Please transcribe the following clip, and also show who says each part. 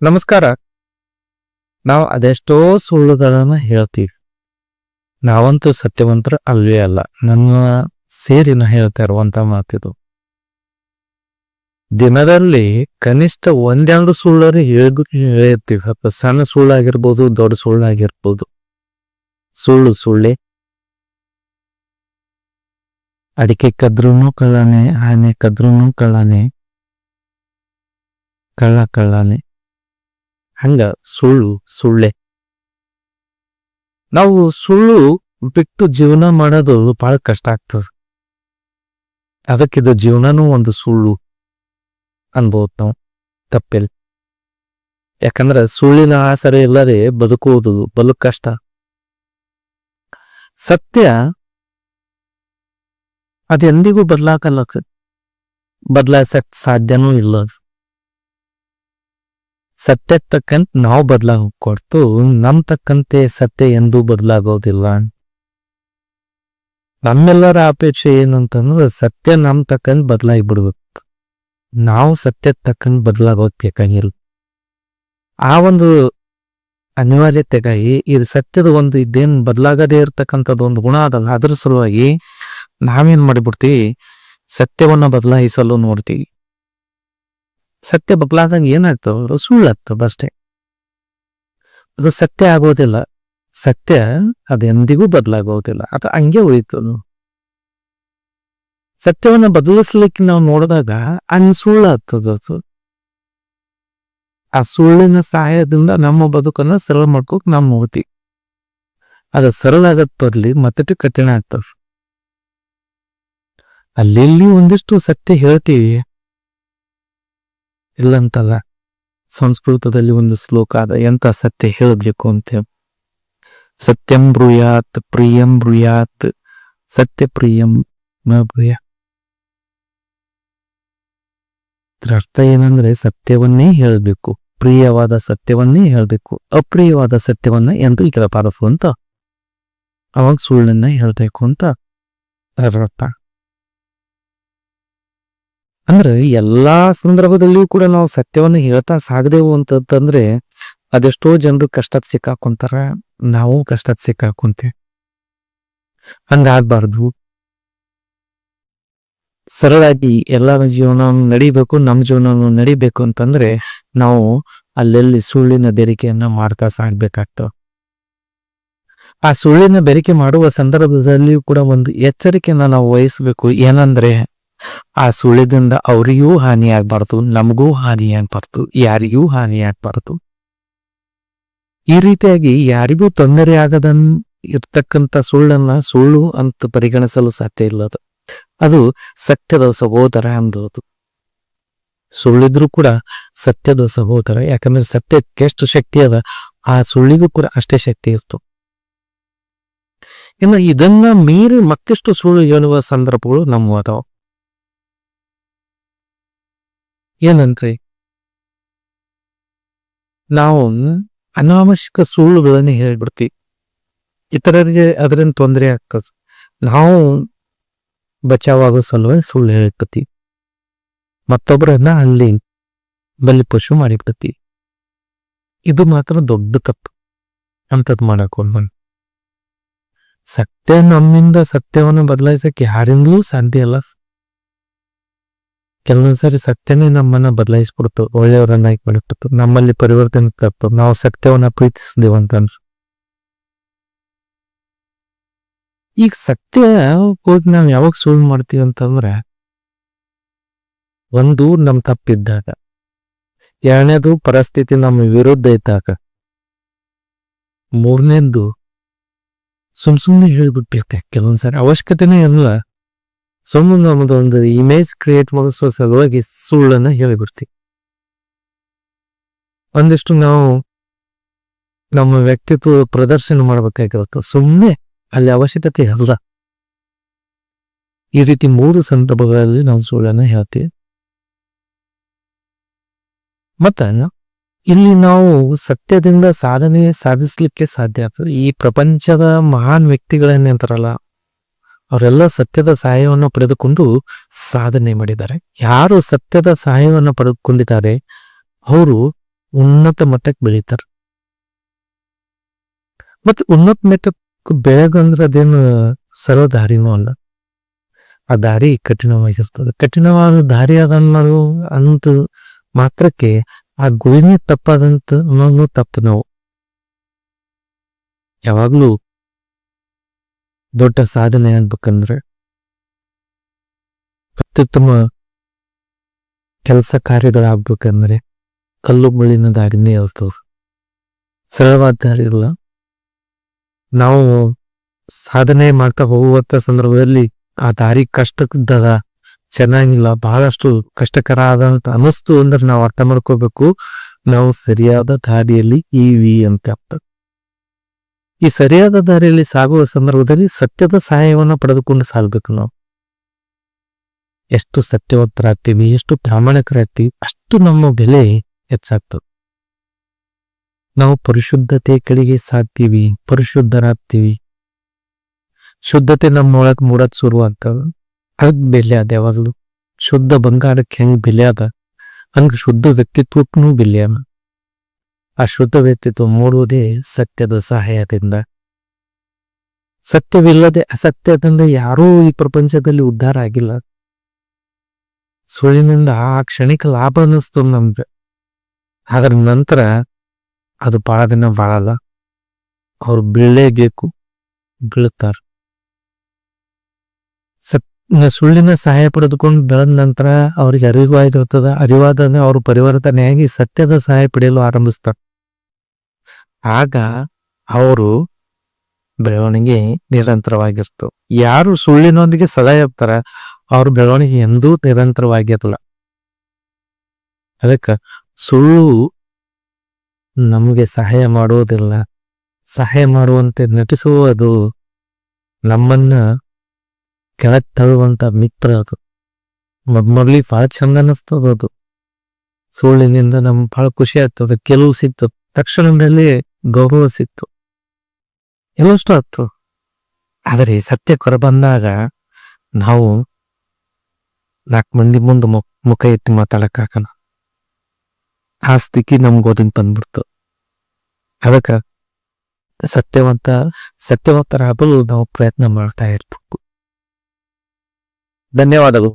Speaker 1: ನಮಸ್ಕಾರ. ನಾವು ಅದೆಷ್ಟೋ ಸುಳ್ಳುಗಳನ್ನ ಹೇಳ್ತೀವಿ. ನಾವಂತೂ ಸತ್ಯವಂತರ ಅಲ್ವೇ ಅಲ್ಲ. ನನ್ನ ಸೇರಿನ ಹೇಳ್ತಾ ಇರುವಂತ ಮಾತಿದು. ದಿನದಲ್ಲಿ ಕನಿಷ್ಠ ಒಂದೆರಡು ಸುಳ್ಳರು ಹೇಳಿರ್ತೀವಿ. ಸಣ್ಣ ಸುಳ್ಳಾಗಿರ್ಬೋದು, ದೊಡ್ಡ ಸುಳ್ಳಾಗಿರ್ಬೋದು. ಸುಳ್ಳು ಸುಳ್ಳೆ. ಅಡಿಕೆ ಕದ್ರೂನು ಕಳ್ಳಾನೆ, ಆನೆ ಕದ್ರೂನು ಕಳ್ಳಾನೆ, ಕಳ್ಳ ಕಳ್ಳಾನೆ. ಹಂಗ ಸುಳ್ಳು ಸುಳ್ಳೆ. ನಾವು ಸುಳ್ಳು ಬಿಟ್ಟು ಜೀವನ ಮಾಡೋದು ಬಹಳ ಕಷ್ಟ ಆಗ್ತದೆ. ಅದಕ್ಕಿದು ಜೀವನನೂ ಒಂದು ಸುಳ್ಳು ಅನ್ಬೋದು ನಾವು. ತಪ್ಪಿಲ್ಲ. ಯಾಕಂದ್ರೆ ಸುಳ್ಳಿನ ಆಸರೆ ಇಲ್ಲದೆ ಬದುಕುವುದು ಬಲು ಕಷ್ಟ. ಸತ್ಯ ಅದೆಂದಿಗೂ ಬದಲಾಯಿಸಕ್ ಸಾಧ್ಯನೂ ಇಲ್ಲ. ಸತ್ಯಕ್ಕೆ ತಕ್ಕಂತ ನಾವು ಬದಲಾಗೊಟ್ಟು ನಮ್ ತಕ್ಕಂತೆ ಸತ್ಯ ಎಂದೂ ಬದಲಾಗೋದಿಲ್ಲ. ನಮ್ಮೆಲ್ಲರ ಅಪೇಕ್ಷೆ ಏನಂತಂದ್ರೆ ಸತ್ಯ ನಮ್ ತಕ್ಕಂತ ಬದಲಾಗಿ ಬಿಡ್ಬೇಕು. ನಾವು ಸತ್ಯಕ್ಕೆ ತಕ್ಕಂತ ಬದಲಾಗೋದ್ ಬೇಕಾಗಿಲ್ಲ. ಆ ಒಂದು ಅನಿವಾರ್ಯತೆಗಾಗಿ ಇದು ಸತ್ಯದ ಒಂದು ಇದೇನ್ ಬದಲಾಗದೇ ಇರ್ತಕ್ಕಂಥದ್ದು ಒಂದು ಗುಣ ಅದಲ್ಲ. ಅದ್ರ ಸಲುವಾಗಿ ನಾವೇನ್ ಮಾಡಿಬಿಡ್ತೀವಿ, ಸತ್ಯವನ್ನ ಬದಲಾಯಿಸಲು ನೋಡ್ತೀವಿ. ಸತ್ಯ ಬದಲಾದಂಗೆ ಏನಾಗ್ತವ, ಸುಳ್ಳಾಗ್ತವ ಅಷ್ಟೇ. ಅದು ಸತ್ಯ ಆಗೋದಿಲ್ಲ. ಸತ್ಯ ಅದೆಂದಿಗೂ ಬದಲಾಗೋದಿಲ್ಲ. ಅದು ಹಂಗೆ ಉಳಿತದ. ಸತ್ಯವನ್ನ ಬದಲಿಸ್ಲಿಕ್ಕೆ ನಾವು ನೋಡಿದಾಗ ಹಂಗ್ ಸುಳ್ಳಾಗ್ತದ. ಆ ಸುಳ್ಳಿನ ಸಹಾಯದಿಂದ ನಮ್ಮ ಬದುಕನ್ನ ಸರಳ ಮಾಡ್ಕೋಕ್ ನಾವು ನೋಡ್ತೀವಿ. ಅದ ಸರಳ ಆಗತ್ ಬದ್ಲಿ ಮತ್ತೆ ಕಠಿಣ ಆಗ್ತವ. ಅಲ್ಲಿ ಒಂದಿಷ್ಟು ಸತ್ಯ ಹೇಳ್ತೀವಿ, ಇಲ್ಲಂತಲ್ಲ. ಸಂಸ್ಕೃತದಲ್ಲಿ ಒಂದು ಶ್ಲೋಕ ಅದ, ಎಂತ ಸತ್ಯ ಹೇಳಬೇಕು ಅಂತ. ಸತ್ಯಂ ಬ್ರೂಯಾತ್ ಪ್ರಿಯಂ ಬ್ರೂಯಾತ್ ಸತ್ಯ ಪ್ರಿಯಂ ನ ಬ್ರೂಯ. ಇದ್ರ ಅರ್ಥ ಏನಂದ್ರೆ ಸತ್ಯವನ್ನೇ ಹೇಳಬೇಕು, ಪ್ರಿಯವಾದ ಸತ್ಯವನ್ನೇ ಹೇಳಬೇಕು, ಅಪ್ರಿಯವಾದ ಸತ್ಯವನ್ನ ಎಂದು ಇರಬಾರದು ಅಂತ. ಅವಾಗ ಸುಳ್ಳನ್ನ ಹೇಳ್ಬೇಕು ಅಂತ ಅರ್ಥ. ಅಂದ್ರೆ ಎಲ್ಲಾ ಸಂದರ್ಭದಲ್ಲಿಯೂ ಕೂಡ ನಾವು ಸತ್ಯವನ್ನು ಹೇಳ್ತಾ ಸಾಗದೆವು ಅಂತಂದ್ರೆ ಅದೆಷ್ಟೋ ಜನರು ಕಷ್ಟದ ಸಿಕ್ಕಾಕೊಂತಾರ. ನಾವು ಕಷ್ಟದ ಸಿಕ್ಕಾಕೊಂತೇವೆ. ಹಂಗಾಗ್ಬಾರ್ದು. ಸರಳಾಗಿ ಎಲ್ಲರ ಜೀವನ ನಡಿಬೇಕು, ನಮ್ಮ ಜೀವನ ನಡಿಬೇಕು ಅಂತಂದ್ರೆ ನಾವು ಅಲ್ಲೆಲ್ಲಿ ಸುಳ್ಳಿನ ಬೆರಿಕೆಯನ್ನ ಮಾಡ್ತಾ ಸಾಗ್ಬೇಕಾಗ್ತವ. ಆ ಸುಳ್ಳಿನ ಬೆರಿಕೆ ಮಾಡುವ ಸಂದರ್ಭದಲ್ಲಿಯೂ ಕೂಡ ಒಂದು ಎಚ್ಚರಿಕೆಯನ್ನ ನಾವು ವಹಿಸ್ಬೇಕು. ಏನಂದ್ರೆ ಆ ಸುಳ್ಳಿದಿಂದ ಅವರಿಗೂ ಹಾನಿ ಆಗ್ಬಾರ್ದು, ನಮಗೂ ಹಾನಿ ಆಗ್ಬಾರ್ದು, ಯಾರಿಗೂ ಹಾನಿ ಆಗ್ಬಾರ್ದು. ಈ ರೀತಿಯಾಗಿ ಯಾರಿಗೂ ತೊಂದರೆ ಆಗದನ್ ಇರ್ತಕ್ಕಂಥ ಸುಳ್ಳನ್ನ ಸುಳ್ಳು ಅಂತ ಪರಿಗಣಿಸಲು ಸಾಧ್ಯ ಇಲ್ಲ. ಅದು ಸತ್ಯದ ಸಹೋದರ ಅಂಬೋದು. ಸುಳ್ಳಿದ್ರು ಕೂಡ ಸತ್ಯದ ಸಹೋದರ. ಯಾಕಂದ್ರೆ ಸತ್ಯಕ್ಕೆ ಎಷ್ಟು ಶಕ್ತಿ ಅದ, ಆ ಸುಳ್ಳಿಗೂ ಕೂಡ ಅಷ್ಟೇ ಶಕ್ತಿ ಇರ್ತು. ಇನ್ನು ಇದನ್ನ ಮೀರಿ ಮತ್ತೆಷ್ಟು ಸುಳ್ಳು ಹೇಳುವ ಸಂದರ್ಭಗಳು ನಮ್ಮ ಅದಾವ. ಏನಂದ್ರೆ ನಾವು ಅನಾವಶ್ಯಕ ಸುಳ್ಳುಗಳನ್ನ ಹೇಳ್ಬಿಡ್ತೀವಿ. ಇತರರಿಗೆ ಅದರಿಂದ ತೊಂದರೆ ಆಗ್ತದೆ. ನಾವು ಬಚಾವಾಗೋ ಸಲುವಾಗಿ ಸುಳ್ಳು ಹೇಳ್ತೀವಿ. ಮತ್ತೊಬ್ಬರನ್ನ ಅಲ್ಲಿ ಬಲಿಪಶು ಮಾಡಿಬಿಡ್ತೀವಿ. ಇದು ಮಾತ್ರ ದೊಡ್ಡ ತಪ್ಪು. ಅಂತದ್ ಮಾಡಕೊಂಡು ಸತ್ಯ ನಮ್ಮಿಂದ ಸತ್ಯವನ್ನು ಬದಲಾಯಿಸಕ್ಕೆ ಯಾರಿಂದಲೂ ಸಾಧ್ಯ ಇಲ್ಲ. ಕೆಲವೊಂದ್ಸರಿ ಸತ್ಯನೇ ನಮ್ಮನ್ನ ಬದಲಾಯಿಸ್ಬಿಡ್ತು, ಒಳ್ಳೆಯವರನ್ನಾಗಿ ಮಾಡಿಬಿಡ್ತು, ನಮ್ಮಲ್ಲಿ ಪರಿವರ್ತನೆ ತಪ್ಪು. ನಾವು ಸತ್ಯವನ್ನ ಪ್ರೀತಿಸಿದೇವಂತ. ಈಗ ಸತ್ಯ ಹೋಗಿ ನಾವ್ ಯಾವಾಗ ಸುಳ್ಳು ಮಾಡ್ತೀವಿ ಅಂತಂದ್ರೆ, ಒಂದು ನಮ್ ತಪ್ಪಿದ್ದಾಗ, ಎರಡನೇದು ಪರಿಸ್ಥಿತಿ ನಮ್ಮ ವಿರುದ್ಧ ಇದ್ದಾಗ, ಮೂರನೇದ್ದು ಸುಮ್ನೆ ಹೇಳ್ಬಿಟ್ಟಿರ್ತೆ. ಕೆಲವೊಂದ್ಸರಿ ಅವಶ್ಯಕತೆನೇ ಇಲ್ಲ, ಸುಮ್ಮನೆ ನಮ್ಮದು ಒಂದು ಇಮೇಜ್ ಕ್ರಿಯೇಟ್ ಮಾಡಿಸೋ ಸಲುವಾಗಿ ಸುಳ್ಳನ್ನ ಹೇಳಿಬಿಡ್ತೀವಿ. ಒಂದಿಷ್ಟು ನಾವು ನಮ್ಮ ವ್ಯಕ್ತಿತ್ವ ಪ್ರದರ್ಶನ ಮಾಡ್ಬೇಕಾಗಿರುತ್ತೆ. ಸುಮ್ಮನೆ ಅಲ್ಲಿ ಅವಶ್ಯಕತೆ ಅಲ್ಲ. ಈ ರೀತಿ 3 ಸಂದರ್ಭಗಳಲ್ಲಿ ನಾವು ಸುಳ್ಳನ್ನ ಹೇಳ್ತೀವಿ. ಮತ್ತ ಇಲ್ಲಿ ನಾವು ಸತ್ಯದಿಂದ ಸಾಧನೆ ಸಾಧಿಸ್ಲಿಕ್ಕೆ ಸಾಧ್ಯ ಆಗ್ತದೆ. ಈ ಪ್ರಪಂಚದ ಮಹಾನ್ ವ್ಯಕ್ತಿಗಳನ್ನೇಂತಾರಲ್ಲ, ಅವರೆಲ್ಲ ಸತ್ಯದ ಸಹಾಯವನ್ನು ಪಡೆದುಕೊಂಡು ಸಾಧನೆ ಮಾಡಿದ್ದಾರೆ. ಯಾರು ಸತ್ಯದ ಸಹಾಯವನ್ನು ಪಡೆದುಕೊಂಡಿದ್ದಾರೆ ಅವರು ಉನ್ನತ ಮಟ್ಟಕ್ಕೆ ಬೆಳೀತಾರ. ಮತ್ತೆ ಉನ್ನತ ಮಟ್ಟಕ್ಕೆ ಬೆಳೆದಂದ್ರೆ ಅದೇನು ಸರ್ವ ದಾರಿನೂ ಅಲ್ಲ. ಆ ದಾರಿ ಕಠಿಣವಾಗಿರ್ತದೆ. ಕಠಿಣವಾದ ದಾರಿ ಅದನ್ನೋದು ಅಂತ ಮಾತ್ರಕ್ಕೆ ಆ ಗುರಿನೇ ತಪ್ಪಾದಂತ ಅನ್ನೋದು ತಪ್ಪು. ನಾವು ಯಾವಾಗ್ಲೂ ದೊಡ್ಡ ಸಾಧನೆ ಆಗ್ಬೇಕಂದ್ರೆ, ಅತ್ಯುತ್ತಮ ಕೆಲಸ ಕಾರ್ಯಗಳಾಗ್ಬೇಕಂದ್ರೆ ಕಲ್ಲು ಮುಳ್ಳಿನ ದಾರಿನೇ ಇರ್ತದೆ, ಸರಳವಾದ ದಾರಿ ಇಲ್ಲ. ನಾವು ಸಾಧನೆ ಮಾಡ್ತಾ ಹೋಗುವಂತ ಸಂದರ್ಭದಲ್ಲಿ ಆ ದಾರಿ ಕಷ್ಟದ ಚೆನ್ನಾಗಿಲ್ಲ, ಬಹಳಷ್ಟು ಕಷ್ಟಕರ ಆದಂತ ಅನಿಸ್ತು ಅಂದ್ರೆ ನಾವು ಅರ್ಥ ಮಾಡ್ಕೋಬೇಕು, ನಾವು ಸರಿಯಾದ ದಾರಿಯಲ್ಲಿ ಇವಿ ಅಂತ ಅರ್ಥ. ಈ ಸರಿಯಾದ ದಾರಿಯಲ್ಲಿ ಸಾಗುವ ಸಂದರ್ಭದಲ್ಲಿ ಸತ್ಯದ ಸಹಾಯವನ್ನು ಪಡೆದುಕೊಂಡು ಸಾಗಬೇಕು. ನಾವು ಎಷ್ಟು ಸತ್ಯವಂತರಾಗ್ತೀವಿ, ಎಷ್ಟು ಪ್ರಾಮಾಣಿಕರಾಗ್ತೀವಿ, ಅಷ್ಟು ನಮ್ಮ ಬೆಲೆ ಹೆಚ್ಚಾಗ್ತದೆ. ನಾವು ಪರಿಶುದ್ಧತೆ ಕಡೆಗೆ ಸಾಗ್ತೀವಿ, ಪರಿಶುದ್ಧರಾಗ್ತೀವಿ. ಶುದ್ಧತೆ ನಮ್ಮೊಳಗ್ ಮೂಡಕ್ ಶುರು ಆಗ್ತದ. ಅದ್ ಬೆಲೆ ಅದ. ಯಾವಾಗ್ಲೂ ಶುದ್ಧ ಬಂಗಾರಕ್ಕೆ ಹೆಂಗ್ ಬೆಲೆ ಅದ ಹಂಗ ಶುದ್ಧ ವ್ಯಕ್ತಿತ್ವಕ್ಕೂ ಬೆಲೆ ಅದ. ಆ ಶುದ್ಧ ವ್ಯಕ್ತಿತ್ವ ಮೂಡುವುದೇ ಸತ್ಯದ ಸಹಾಯದಿಂದ. ಸತ್ಯವಿಲ್ಲದೆ ಅಸತ್ಯದಿಂದ ಯಾರೂ ಈ ಪ್ರಪಂಚದಲ್ಲಿ ಉದ್ಧಾರ ಆಗಿಲ್ಲ. ಸುಳ್ಳಿನಿಂದ ಆ ಕ್ಷಣಿಕ ಲಾಭ ಅನ್ನಿಸ್ತದ ನಮ್ಗೆ, ಅದರ ನಂತರ ಅದು ಬಹಳ ದಿನ ಬಾಳಲ್ಲ. ಅವ್ರು ಬೀಳಲೇಬೇಕು, ಬೀಳ್ತಾರ. ಸುಳ್ಳಿನ ಸಹಾಯ ಪಡೆದುಕೊಂಡು ಬೆಳೆದ ನಂತರ ಅವ್ರಿಗೆ ಅರಿವಾಗಿರ್ತದ. ಅರಿವಾದ ಅವರು ಪರಿವರ್ತನೆಯಾಗಿ ಸತ್ಯದ ಸಹಾಯ ಪಡೆಯಲು ಆರಂಭಿಸ್ತಾರೆ. ಆಗ ಅವರು ಬೆಳವಣಿಗೆ ನಿರಂತರವಾಗಿರ್ತವೆ. ಯಾರು ಸುಳ್ಳಿನೊಂದಿಗೆ ಸದಾ ಇರ್ತಾರ ಅವ್ರ ಬೆಳವಣಿಗೆ ಎಂದೂ ನಿರಂತರವಾಗಿರಲ್ಲ. ಅದಕ್ಕೆ ಸುಳ್ಳು ನಮಗೆ ಸಹಾಯ ಮಾಡುವುದಿಲ್ಲ, ಸಹಾಯ ಮಾಡುವಂತೆ ನಟಿಸುವುದು ನಮ್ಮನ್ನ ಕೆಳಗೆ ತಳ್ಳುವಂತ ಮಿತ್ರ. ಅದು ಮೊದ್ಲಿ ಬಹಳ ಚಂದ ಅನಿಸ್ತದ. ಅದು ಸುಳ್ಳಿನಿಂದ ನಮ್ಗೆ ಬಹಳ ಖುಷಿ ಆಗ್ತದೆ, ಕೆಲವು ಸಿಕ್ತು, ತಕ್ಷಣ ಮೇಲೆ ಗೌರವ ಸಿಕ್ತು, ಎಲ್ಲಷ್ಟು ಆಗ್ತು. ಆದರೆ ಸತ್ಯ ಹೊರ ಬಂದಾಗ ನಾವು 4 ಮಂದಿ ಮುಂದೆ ಮುಖ ಎತ್ತಿ ಮಾತಾಡಕ್ಕಾಗಲ್ಲ. ಆ ಸ್ಥಿತಿ ನಮ್ಗೆ ಓದಿನ ಬಂದ್ಬಿಡ್ತು. ಅದಕ್ಕೆ ಸತ್ಯವಂತರಾಗಲು ನಾವು ಪ್ರಯತ್ನ ಮಾಡ್ತಾ ಇರ್ಬೇಕು. ಧನ್ಯವಾದಗಳು.